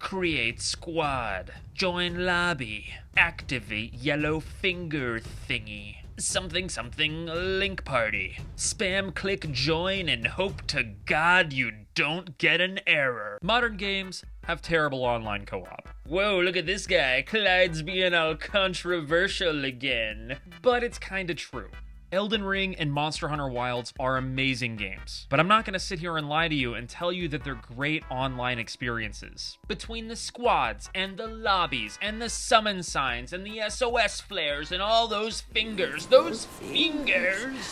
Create squad. Join lobby. Activate yellow finger thingy. Something something link party. Spam click join and hope to God you don't get an error. Modern games have terrible online co-op. Whoa, look at this guy. Clyde's being all controversial again. But it's kinda true. Elden Ring and Monster Hunter Wilds are amazing games, but I'm not going to sit here and lie to you and tell you that they're great online experiences. Between the squads and the lobbies and the summon signs and the SOS flares and all those fingers,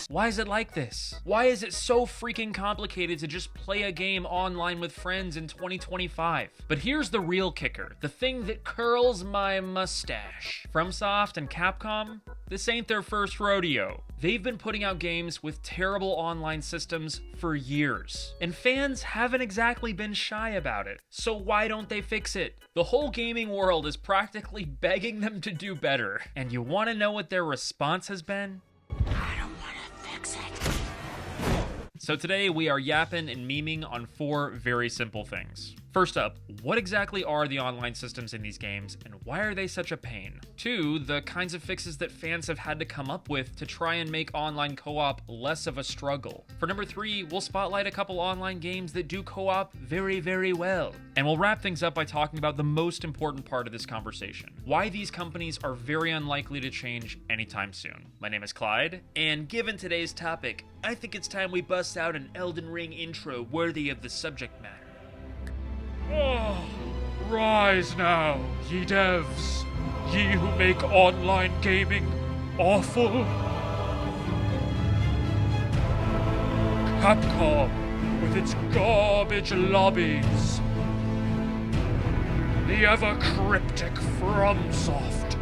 why is it like this? Why is it so freaking complicated to just play a game online with friends in 2025? But here's the real kicker, the thing that curls my mustache. FromSoft and Capcom, this ain't their first rodeo. They've been putting out games with terrible online systems for years, and fans haven't exactly been shy about it. So why don't they fix it? The whole gaming world is practically begging them to do better. And you want to know what their response has been? I don't want to fix it. So today we are yapping and memeing on 4 very simple things. First up, what exactly are the online systems in these games, and why are they such a pain? 2, the kinds of fixes that fans have had to come up with to try and make online co-op less of a struggle. For number 3, we'll spotlight a couple online games that do co-op very, very well. And we'll wrap things up by talking about the most important part of this conversation, why these companies are very unlikely to change anytime soon. My name is Clyde, and given today's topic, I think it's time we bust out an Elden Ring intro worthy of the subject matter. Oh, rise now, ye devs, ye who make online gaming awful. Capcom, with its garbage lobbies. The ever-cryptic FromSoft.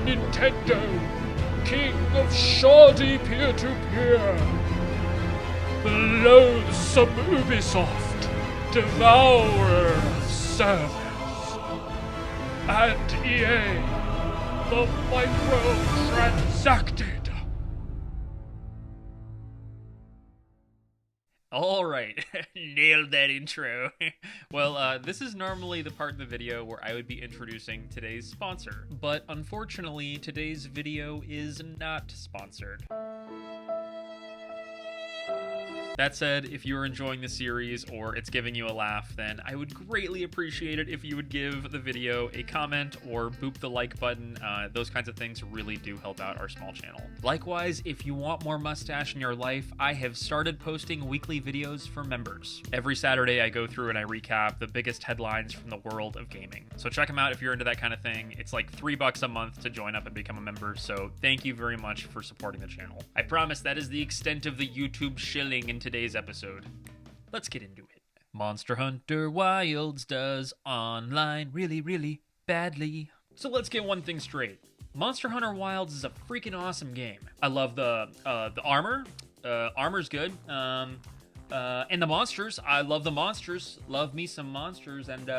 Nintendo, king of shoddy peer-to-peer. The loathsome Ubisoft, devourer of servers, and EA, the microtransacted. All right, nailed that intro. Well, this is normally the part in the video where I would be introducing today's sponsor, but unfortunately, today's video is not sponsored. That said, if you're enjoying the series or it's giving you a laugh, then I would greatly appreciate it if you would give the video a comment or boop the like button. Those kinds of things really do help out our small channel. Likewise, if you want more mustache in your life, I have started posting weekly videos for members. Every Saturday I go through and I recap the biggest headlines from the world of gaming. So check them out if you're into that kind of thing. It's like $3 a month to join up and become a member, so thank you very much for supporting the channel. I promise that is the extent of the YouTube shilling in today's episode. Let's get into it. Monster Hunter Wilds does online really, really badly. So let's get one thing straight. Monster Hunter Wilds is a freaking awesome game. I love the armor. Armor's good. And the monsters. I love the monsters. Love me some monsters. And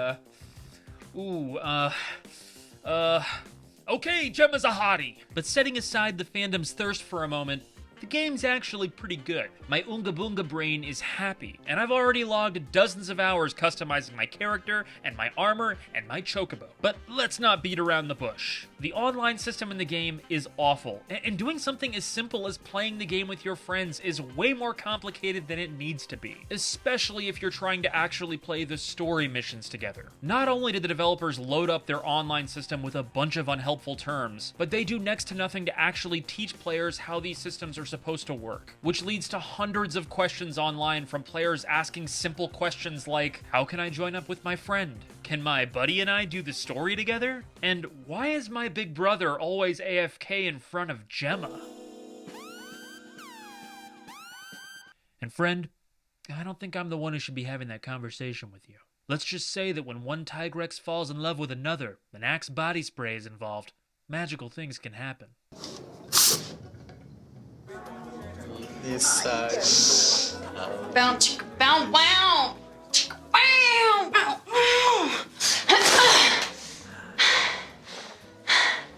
okay, Gemma's a hottie. But setting aside the fandom's thirst for a moment, the game's actually pretty good. My Oonga Boonga brain is happy, and I've already logged dozens of hours customizing my character and my armor and my chocobo. But let's not beat around the bush. The online system in the game is awful, and doing something as simple as playing the game with your friends is way more complicated than it needs to be, especially if you're trying to actually play the story missions together. Not only did the developers load up their online system with a bunch of unhelpful terms, but they do next to nothing to actually teach players how these systems are supposed to work, which leads to hundreds of questions online from players asking simple questions like, how can I join up with my friend? Can my buddy and I do the story together? And why is my big brother always AFK in front of Gemma? And friend, I don't think I'm the one who should be having that conversation with you. Let's just say that when one Tigrex falls in love with another, and Axe body spray is involved, magical things can happen. This side. Bow, chicka, bow, wow. Chicka, bow, bow, wow.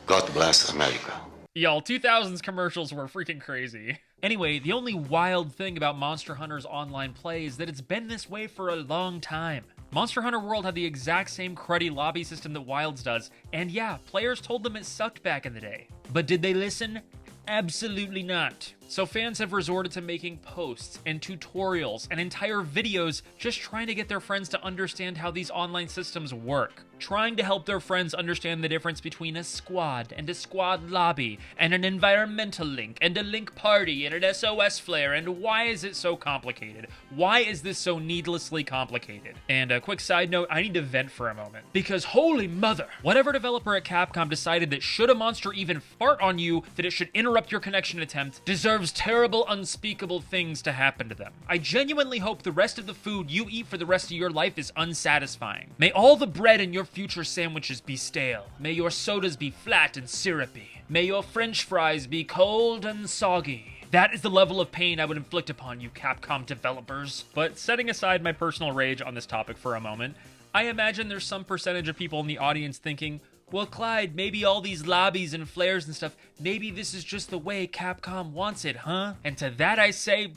God bless America. Y'all, 2000s commercials were freaking crazy. Anyway, the only wild thing about Monster Hunter's online play is that it's been this way for a long time. Monster Hunter World had the exact same cruddy lobby system that Wilds does, and yeah, players told them it sucked back in the day. But did they listen? Absolutely not. So fans have resorted to making posts and tutorials and entire videos just trying to get their friends to understand how these online systems work. Trying to help their friends understand the difference between a squad and a squad lobby and an environmental link and a link party and an SOS flare, and why is it so complicated? Why is this so needlessly complicated? And a quick side note, I need to vent for a moment. Because holy mother, whatever developer at Capcom decided that should a monster even fart on you, that it should interrupt your connection attempt, deserves terrible, unspeakable things to happen to them. I genuinely hope the rest of the food you eat for the rest of your life is unsatisfying. May all the bread in your future sandwiches be stale. May your sodas be flat and syrupy. May your french fries be cold and soggy. That is the level of pain I would inflict upon you, Capcom developers. But setting aside my personal rage on this topic for a moment, I imagine there's some percentage of people in the audience thinking, well, Clyde, maybe all these lobbies and flares and stuff, maybe this is just the way Capcom wants it, huh? And to that I say,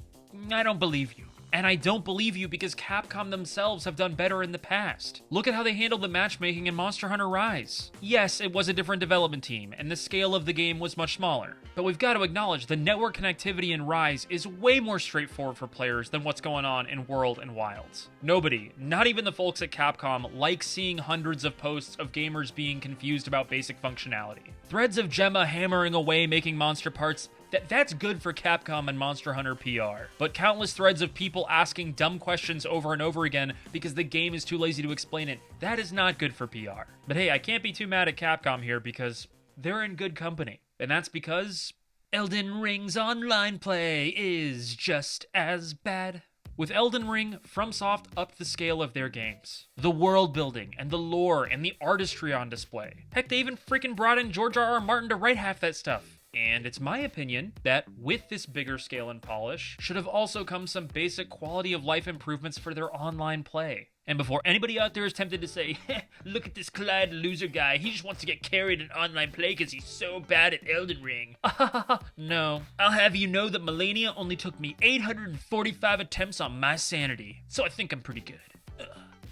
I don't believe you. And I don't believe you because Capcom themselves have done better in the past. Look at how they handled the matchmaking in Monster Hunter Rise. Yes, it was a different development team, and the scale of the game was much smaller. But we've got to acknowledge the network connectivity in Rise is way more straightforward for players than what's going on in World and Wilds. Nobody, not even the folks at Capcom, likes seeing hundreds of posts of gamers being confused about basic functionality. Threads of Gemma hammering away making monster parts, that's good for Capcom and Monster Hunter PR. But countless threads of people asking dumb questions over and over again because the game is too lazy to explain it, that is not good for PR. But hey, I can't be too mad at Capcom here because they're in good company. And that's because Elden Ring's online play is just as bad. With Elden Ring, FromSoft upped the scale of their games. The world building, and the lore, and the artistry on display. Heck, they even freaking brought in George R.R. Martin to write half that stuff. And it's my opinion that with this bigger scale and polish, should have also come some basic quality of life improvements for their online play. And before anybody out there is tempted to say, look at this Clyde loser guy, he just wants to get carried in online play because he's so bad at Elden Ring. No. I'll have you know that Melania only took me 845 attempts on my sanity, so I think I'm pretty good.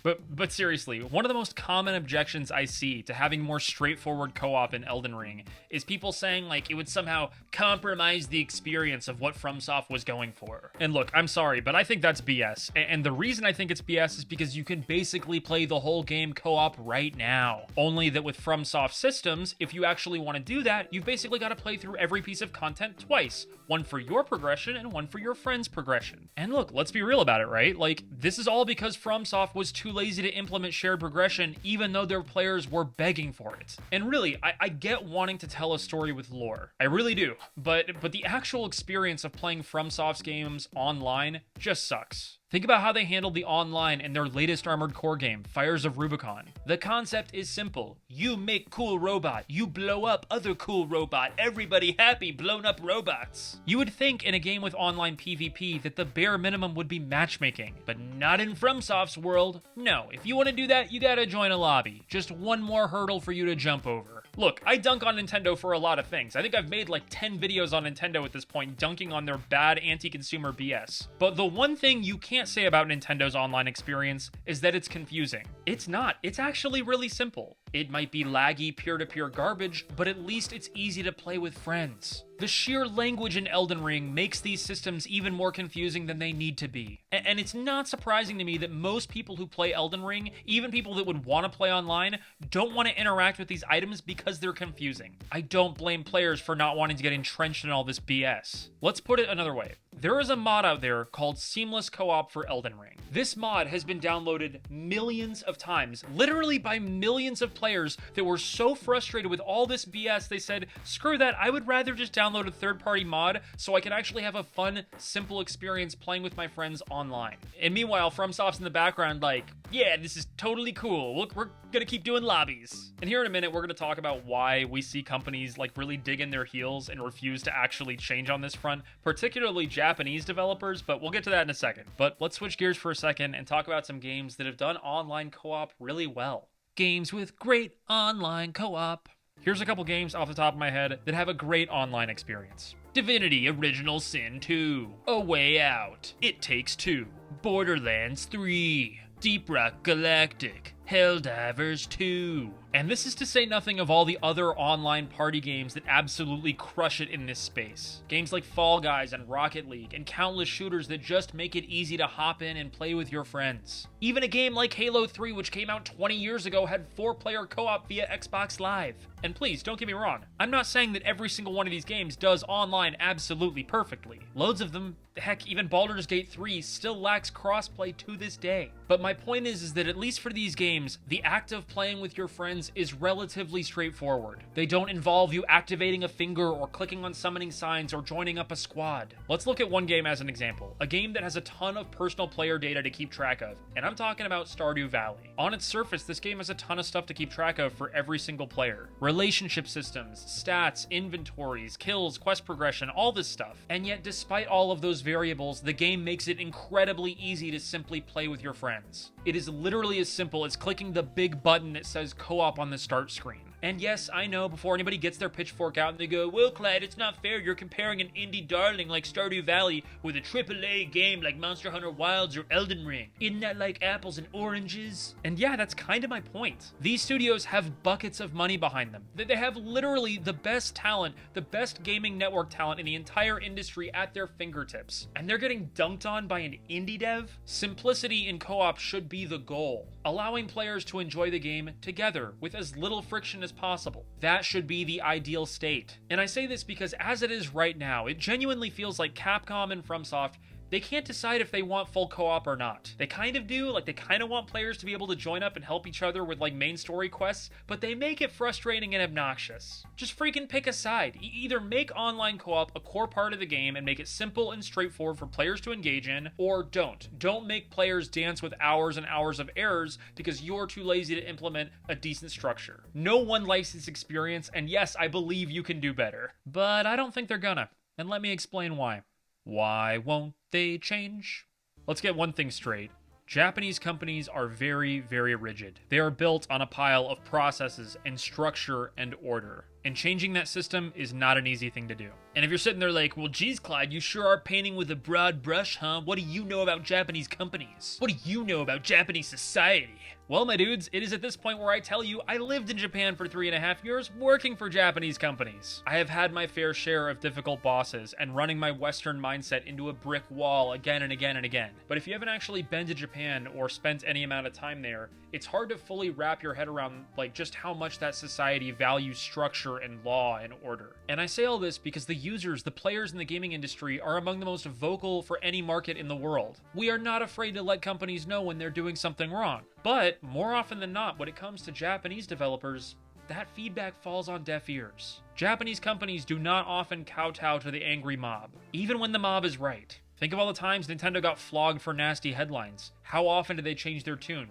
But seriously, one of the most common objections I see to having more straightforward co-op in Elden Ring is people saying like it would somehow compromise the experience of what FromSoft was going for. And look, I'm sorry, but I think that's BS. And the reason I think it's BS is because you can basically play the whole game co-op right now. Only that with FromSoft systems, if you actually want to do that, you've basically got to play through every piece of content twice. One for your progression and one for your friend's progression. And look, let's be real about it, right? Like, this is all because FromSoft was too lazy to implement shared progression even though their players were begging for it. And really, I get wanting to tell a story with lore. I really do. But the actual experience of playing FromSoft's games online just sucks. Think about how they handled the online in their latest Armored Core game, Fires of Rubicon. The concept is simple. You make cool robot, you blow up other cool robot, everybody happy, blown up robots. You would think in a game with online PvP that the bare minimum would be matchmaking, but not in FromSoft's world. No, if you want to do that, you gotta join a lobby. Just one more hurdle for you to jump over. Look, I dunk on Nintendo for a lot of things. I think I've made like 10 videos on Nintendo at this point, dunking on their bad anti-consumer BS. But the one thing you can't say about Nintendo's online experience is that it's confusing. It's not. It's actually really simple. It might be laggy, peer-to-peer garbage, but at least it's easy to play with friends. The sheer language in Elden Ring makes these systems even more confusing than they need to be. And it's not surprising to me that most people who play Elden Ring, even people that would want to play online, don't want to interact with these items because they're confusing. I don't blame players for not wanting to get entrenched in all this BS. Let's put it another way. There is a mod out there called Seamless Co-op for Elden Ring. This mod has been downloaded millions of times, literally by millions of players that were so frustrated with all this BS, they said, screw that, I would rather just download a third-party mod so I can actually have a fun, simple experience playing with my friends online. And meanwhile, FromSoft's in the background like, yeah, this is totally cool. Look, we're gonna keep doing lobbies. And here in a minute, we're gonna talk about why we see companies like really dig in their heels and refuse to actually change on this front, particularly Japanese developers, but we'll get to that in a second. But let's switch gears for a second and talk about some games that have done online co-op really well. Games with great online co-op. Here's a couple games off the top of my head that have a great online experience. Divinity Original Sin 2, A Way Out, It Takes Two, Borderlands 3, Deep Rock Galactic, Helldivers 2. And this is to say nothing of all the other online party games that absolutely crush it in this space. Games like Fall Guys and Rocket League, and countless shooters that just make it easy to hop in and play with your friends. Even a game like Halo 3, which came out 20 years ago, had 4-player co-op via Xbox Live. And please, don't get me wrong, I'm not saying that every single one of these games does online absolutely perfectly. Loads of them, heck, even Baldur's Gate 3 still lacks crossplay to this day. But my point is that at least for these games, the act of playing with your friends is relatively straightforward. They don't involve you activating a finger or clicking on summoning signs or joining up a squad. Let's look at one game as an example, a game that has a ton of personal player data to keep track of, and I'm talking about Stardew Valley. On its surface, this game has a ton of stuff to keep track of for every single player. Relationship systems, stats, inventories, kills, quest progression, all this stuff. And yet, despite all of those variables, the game makes it incredibly easy to simply play with your friends. It is literally as simple as clicking the big button that says co-op on the start screen. And yes, I know, before anybody gets their pitchfork out and they go, well, Clyde, it's not fair, you're comparing an indie darling like Stardew Valley with a AAA game like Monster Hunter Wilds or Elden Ring. Isn't that like apples and oranges? And yeah, that's kind of my point. These studios have buckets of money behind them. They have literally the best talent, the best gaming network talent in the entire industry at their fingertips. And they're getting dunked on by an indie dev? Simplicity in co-op should be the goal. Allowing players to enjoy the game together with as little friction as possible. That should be the ideal state. And I say this because as it is right now, it genuinely feels like Capcom and FromSoft, they can't decide if they want full co-op or not. They kind of do, like they kind of want players to be able to join up and help each other with like main story quests, but they make it frustrating and obnoxious. Just freaking pick a side. Either make online co-op a core part of the game and make it simple and straightforward for players to engage in, or don't. Don't make players dance with hours and hours of errors because you're too lazy to implement a decent structure. No one likes this experience, and yes, I believe you can do better. But I don't think they're gonna. And let me explain why. Why won't they change? Let's get one thing straight. Japanese companies are very, very rigid. They are built on a pile of processes and structure and order. And changing that system is not an easy thing to do. And if you're sitting there like, well, geez, Clyde, you sure are painting with a broad brush, huh? What do you know about Japanese companies? What do you know about Japanese society? Well, my dudes, it is at this point where I tell you I lived in Japan for 3.5 years working for Japanese companies. I have had my fair share of difficult bosses and running my Western mindset into a brick wall again and again and again. But if you haven't actually been to Japan or spent any amount of time there, it's hard to fully wrap your head around like just how much that society values structure and law and order. And I say all this because the users, the players in the gaming industry are among the most vocal for any market in the world. We are not afraid to let companies know when they're doing something wrong. But more often than not, when it comes to Japanese developers, that feedback falls on deaf ears. Japanese companies do not often kowtow to the angry mob, even when the mob is right. Think of all the times Nintendo got flogged for nasty headlines. How often did they change their tune?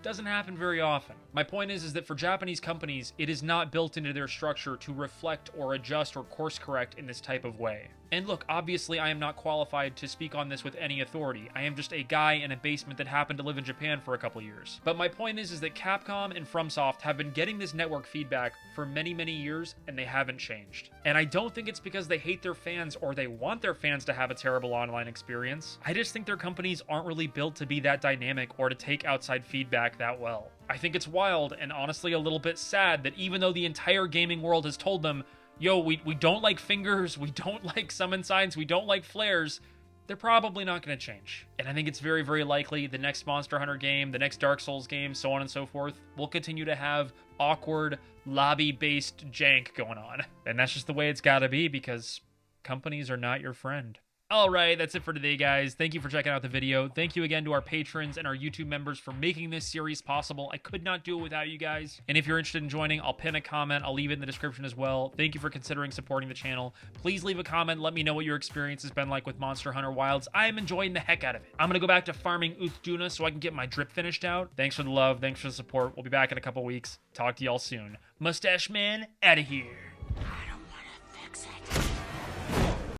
Doesn't happen very often. My point is that for Japanese companies, it is not built into their structure to reflect or adjust or course correct in this type of way. And look, obviously I am not qualified to speak on this with any authority. I am just a guy in a basement that happened to live in Japan for a couple years. But my point is that Capcom and FromSoft have been getting this network feedback for many, many years, and they haven't changed. And I don't think it's because they hate their fans or they want their fans to have a terrible online experience. I just think their companies aren't really built to be that dynamic or to take outside feedback that well. I think it's wild and honestly a little bit sad that even though the entire gaming world has told them, yo, we don't like fingers, we don't like summon signs, we don't like flares, they're probably not going to change. And I think it's very, very likely the next Monster Hunter game, the next Dark Souls game, so on and so forth, will continue to have awkward, lobby-based jank going on. And that's just the way it's got to be because companies are not your friend. Alright, that's it for today, guys. Thank you for checking out the video. Thank you again to our patrons and our YouTube members for making this series possible. I could not do it without you guys. And if you're interested in joining, I'll pin a comment. I'll leave it in the description as well. Thank you for considering supporting the channel. Please leave a comment. Let me know what your experience has been like with Monster Hunter Wilds. I am enjoying the heck out of it. I'm going to go back to farming Uthduna so I can get my drip finished out. Thanks for the love. Thanks for the support. We'll be back in a couple weeks. Talk to y'all soon. Mustache Man, out of here.